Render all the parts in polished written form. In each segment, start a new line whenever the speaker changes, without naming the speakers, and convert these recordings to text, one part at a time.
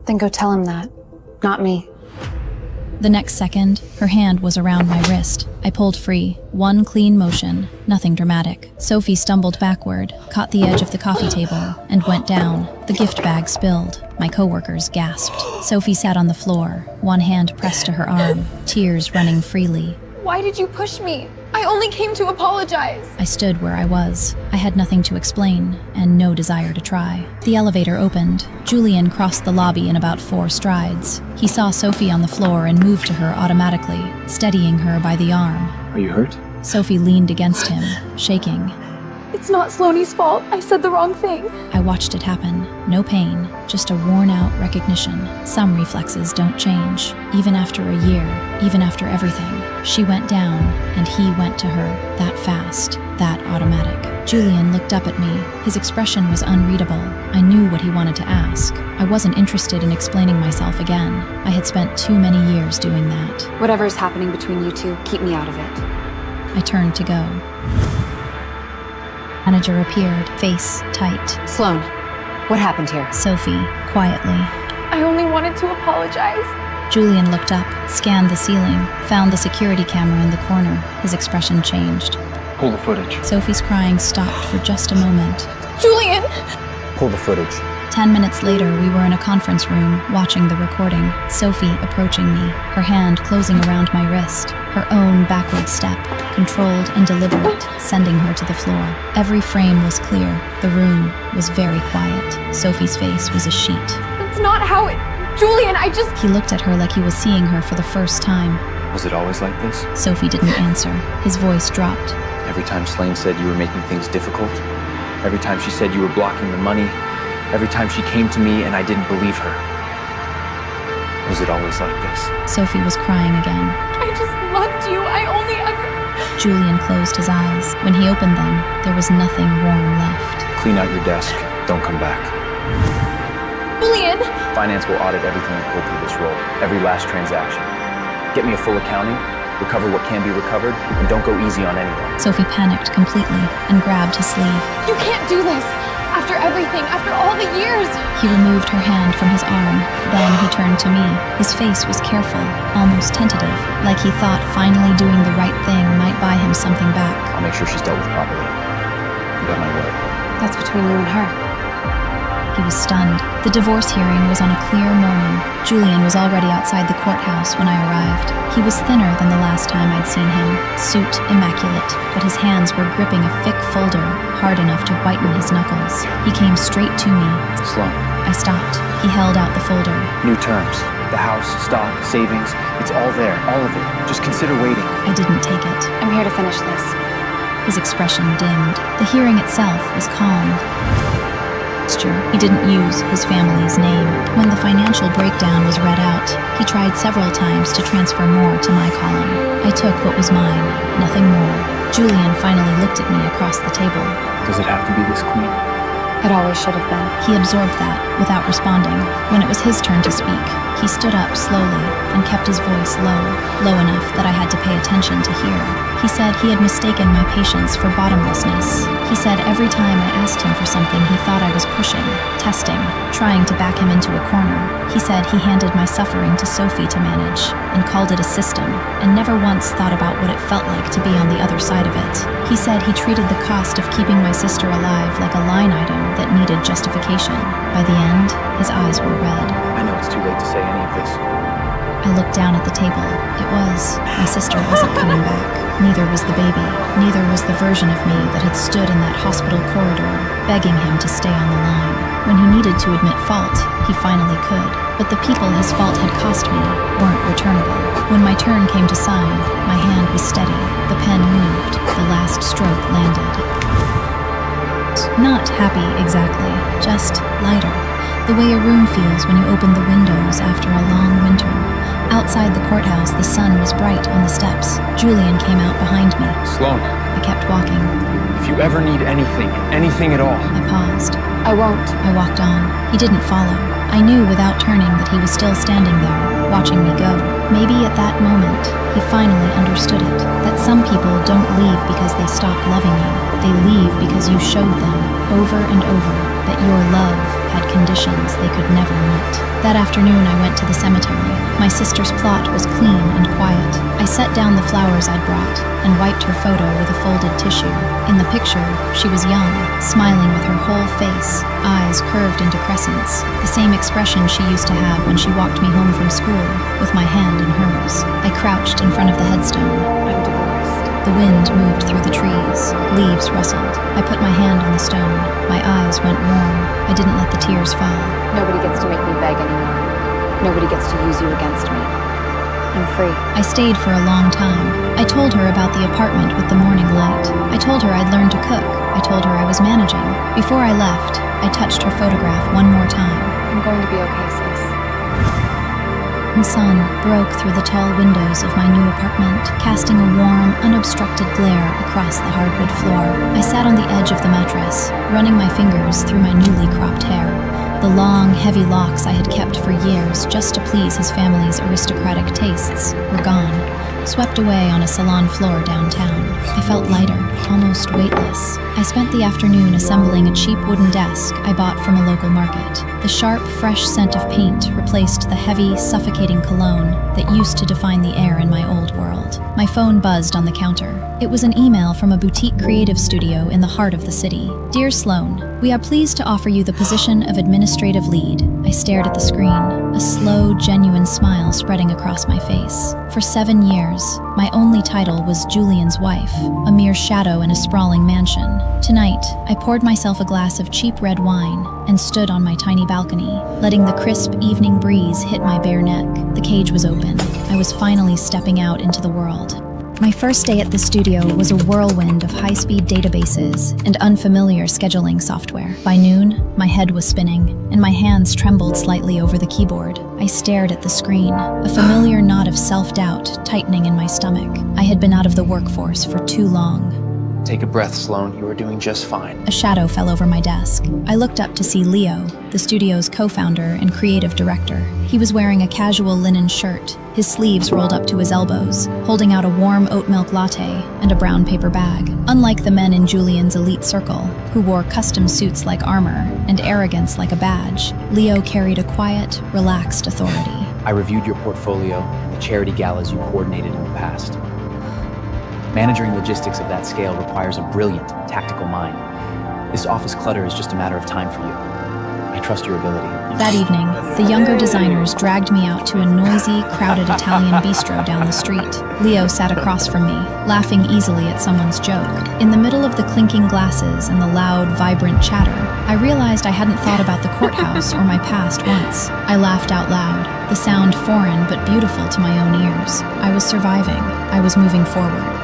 Then go tell him that. Not me.
The next second, her hand was around my wrist. I pulled free. One clean motion, nothing dramatic. Sophie stumbled backward, caught the edge of the coffee table, and went down. The gift bag spilled. My coworkers gasped. Sophie sat on the floor, one hand pressed to her arm, tears running freely.
Why did you push me? I only came to apologize.
I stood where I was. I had nothing to explain, and no desire to try. The elevator opened. Julian crossed the lobby in about 4 strides. He saw Sophie on the floor and moved to her automatically, steadying her by the arm.
Are you hurt?
Sophie leaned against him, shaking.
It's not Sloanie's fault. I said the wrong thing.
I watched it happen. No pain, just a worn-out recognition. Some reflexes don't change, even after a year, even after everything. She went down, and he went to her, that fast, that automatic. Julian looked up at me. His expression was unreadable. I knew what he wanted to ask. I wasn't interested in explaining myself again. I had spent too many years doing that.
Whatever is happening between you two, keep me out of it.
I turned to go. Manager appeared, face tight.
Sloan, what happened here?
Sophie, quietly.
I only wanted to apologize.
Julian looked up, scanned the ceiling, found the security camera in the corner. His expression changed.
Pull the footage.
Sophie's crying stopped for just a moment.
Julian!
Pull the footage.
10 minutes later, we were in a conference room, watching the recording. Sophie approaching me, her hand closing around my wrist. Her own backward step, controlled and deliberate, sending her to the floor. Every frame was clear. The room was very quiet. Sophie's face was a sheet.
That's not how it... Julian, I just...
He looked at her like he was seeing her for the first time.
Was it always like this?
Sophie didn't answer. His voice dropped.
Every time Slane said you were making things difficult, every time she said you were blocking the money, every time she came to me and I didn't believe her. Was it always like this?
Sophie was crying again.
I just loved you. I only ever...
Julian closed his eyes. When he opened them, there was nothing warm left.
Clean out your desk. Don't come back.
Julian!
Finance will audit everything you pulled through this role, every last transaction. Get me a full accounting, recover what can be recovered, and don't go easy on anyone.
Sophie panicked completely and grabbed his sleeve.
You can't do this! After everything, after all the years!
He removed her hand from his arm. Then he turned to me. His face was careful, almost tentative, like he thought finally doing the right thing might buy him something back.
I'll make sure she's dealt with properly. You got my word.
That's between you and her.
He was stunned. The divorce hearing was on a clear morning. Julian was already outside the courthouse when I arrived. He was thinner than the last time I'd seen him, suit immaculate, but his hands were gripping a thick folder, hard enough to whiten his knuckles. He came straight to me.
Sloan.
I stopped. He held out the folder.
New terms. The house, stock, savings. It's all there, all of it. Just consider waiting.
I didn't take it.
I'm here to finish this.
His expression dimmed. The hearing itself was calm. He didn't use his family's name. When the financial breakdown was read out, he tried several times to transfer more to my column. I took what was mine, nothing more. Julian finally looked at me across the table.
Does it have to be this clean?
It always should have been.
He absorbed that without responding. When it was his turn to speak, he stood up slowly and kept his voice low, low enough that I had to pay attention to hear. He said he had mistaken my patience for bottomlessness. He said every time I asked him for something, he thought I was pushing, testing, trying to back him into a corner. He said he handed my suffering to Sophie to manage and called it a system, and never once thought about what it felt like to be on the other side of it. He said he treated the cost of keeping my sister alive like a line item that needed justification. By the end, his eyes were red.
I know it's too late to say any of this.
I looked down at the table. It was. My sister wasn't coming back. Neither was the baby. Neither was the version of me that had stood in that hospital corridor, begging him to stay on the line. When he needed to admit fault, he finally could. But the people his fault had cost me weren't returnable. When my turn came to sign, my hand was steady. The pen moved. The last stroke landed. Not happy exactly, just lighter. The way a room feels when you open the windows after a long winter. Outside the courthouse, the sun was bright on the steps. Julian came out behind me.
Sloan.
I kept walking.
If you ever need anything at all.
I paused.
I won't.
I walked on. He didn't follow. I knew without turning that he was still standing there, watching me go. Maybe at that moment, he finally understood it. That some people don't leave because they stop loving you. They leave because you showed them, over and over, that your love had conditions they could never meet. That afternoon, I went to the cemetery. My sister's plot was clean and quiet. I set down the flowers I'd brought and wiped her photo with a folded tissue. In the picture, she was young, smiling with her whole face, eyes curved into crescents, the same expression she used to have when she walked me home from school, with my hand in hers. I crouched in front of the headstone.
I'm divorced.
The wind moved through the trees. Leaves rustled. I put my hand on the stone. My eyes went warm. I didn't let the tears fall.
Nobody gets to make me beg anymore. Nobody gets to use you against me. I'm free.
I stayed for a long time. I told her about the apartment with the morning light. I told her I'd learned to cook. I told her I was managing. Before I left, I touched her photograph one more time.
I'm going to be okay, sis.
The sun broke through the tall windows of my new apartment, casting a warm, unobstructed glare across the hardwood floor. I sat on the edge of the mattress, running my fingers through my newly cropped hair. The long, heavy locks I had kept for years just to please his family's aristocratic tastes were gone, swept away on a salon floor downtown. I felt lighter, almost weightless. I spent the afternoon assembling a cheap wooden desk I bought from a local market. The sharp, fresh scent of paint replaced the heavy, suffocating cologne that used to define the air in my old world. My phone buzzed on the counter. It was an email from a boutique creative studio in the heart of the city. Dear Sloan, we are pleased to offer you the position of administrative lead. I stared at the screen, a slow, genuine smile spreading across my face. For 7 years, my only title was Julian's wife, a mere shadow in a sprawling mansion. Tonight, I poured myself a glass of cheap red wine and stood on my tiny balcony, letting the crisp evening breeze hit my bare neck. The cage was open. I was finally stepping out into the world. My first day at the studio was a whirlwind of high-speed databases and unfamiliar scheduling software. By noon, my head was spinning, and my hands trembled slightly over the keyboard. I stared at the screen, a familiar knot of self-doubt tightening in my stomach. I had been out of the workforce for too long.
Take a breath, Sloan. You are doing just fine.
A shadow fell over my desk. I looked up to see Leo, the studio's co-founder and creative director. He was wearing a casual linen shirt, his sleeves rolled up to his elbows, holding out a warm oat milk latte and a brown paper bag. Unlike the men in Julian's elite circle, who wore custom suits like armor and arrogance like a badge, Leo carried a quiet, relaxed authority.
I reviewed your portfolio and the charity galas you coordinated in the past. Managing logistics of that scale requires a brilliant, tactical mind. This office clutter is just a matter of time for you. I trust your ability.
That evening, the younger designers dragged me out to a noisy, crowded Italian bistro down the street. Leo sat across from me, laughing easily at someone's joke. In the middle of the clinking glasses and the loud, vibrant chatter, I realized I hadn't thought about the courthouse or my past once. I laughed out loud, the sound foreign but beautiful to my own ears. I was surviving. I was moving forward.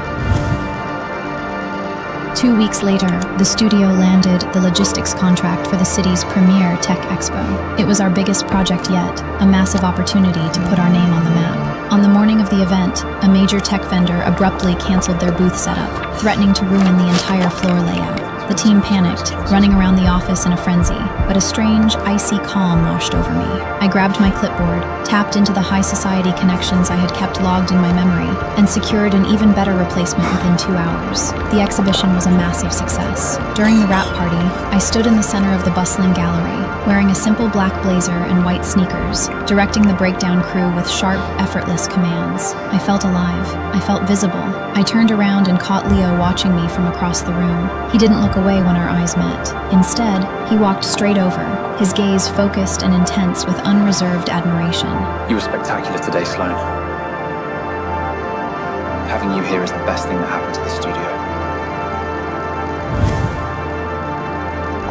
2 weeks later, the studio landed the logistics contract for the city's premier tech expo. It was our biggest project yet, a massive opportunity to put our name on the map. On the morning of the event, a major tech vendor abruptly canceled their booth setup, threatening to ruin the entire floor layout. The team panicked, running around the office in a frenzy, but a strange, icy calm washed over me. I grabbed my clipboard, tapped into the high society connections I had kept logged in my memory, and secured an even better replacement within 2 hours. The exhibition was a massive success. During the wrap party, I stood in the center of the bustling gallery, wearing a simple black blazer and white sneakers, directing the breakdown crew with sharp, effortless commands. I felt alive. I felt visible. I turned around and caught Leo watching me from across the room. He didn't look away when our eyes met. Instead, he walked straight over, his gaze focused and intense with unreserved admiration.
You were spectacular today, Sloan. Having you here is the best thing that happened to the studio.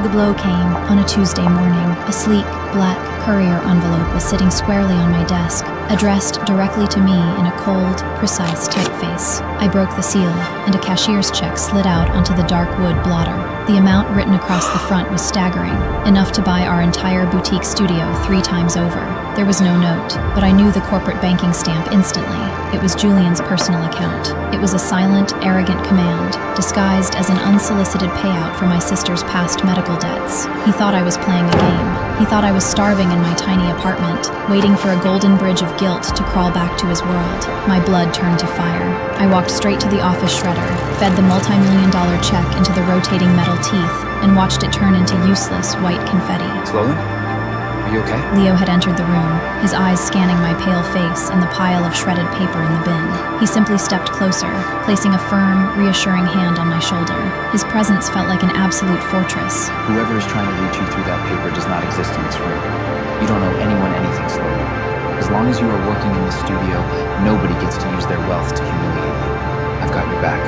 The blow came on a Tuesday morning. A sleek, black courier envelope was sitting squarely on my desk, addressed directly to me in a cold, precise typeface. I broke the seal, and a cashier's check slid out onto the dark wood blotter. The amount written across the front was staggering, enough to buy our entire boutique studio 3 times over. There was no note, but I knew the corporate banking stamp instantly. It was Julian's personal account. It was a silent, arrogant command, disguised as an unsolicited payout for my sister's past medical debts. He thought I was playing a game. He thought I was starving in my tiny apartment, waiting for a golden bridge of guilt to crawl back to his world. My blood turned to fire. I walked straight to the office shredder, fed the multi-million-dollar check into the rotating metal teeth, and watched it turn into useless white confetti.
Sloan? Are you okay?
Leo had entered the room, his eyes scanning my pale face and the pile of shredded paper in the bin. He simply stepped closer, placing a firm, reassuring hand on my shoulder. His presence felt like an absolute fortress.
Whoever is trying to reach you through that paper does not exist in this room. You don't owe anyone anything, Sloan. As long as you are working in the studio, nobody gets to use their wealth to humiliate you. I've got your back.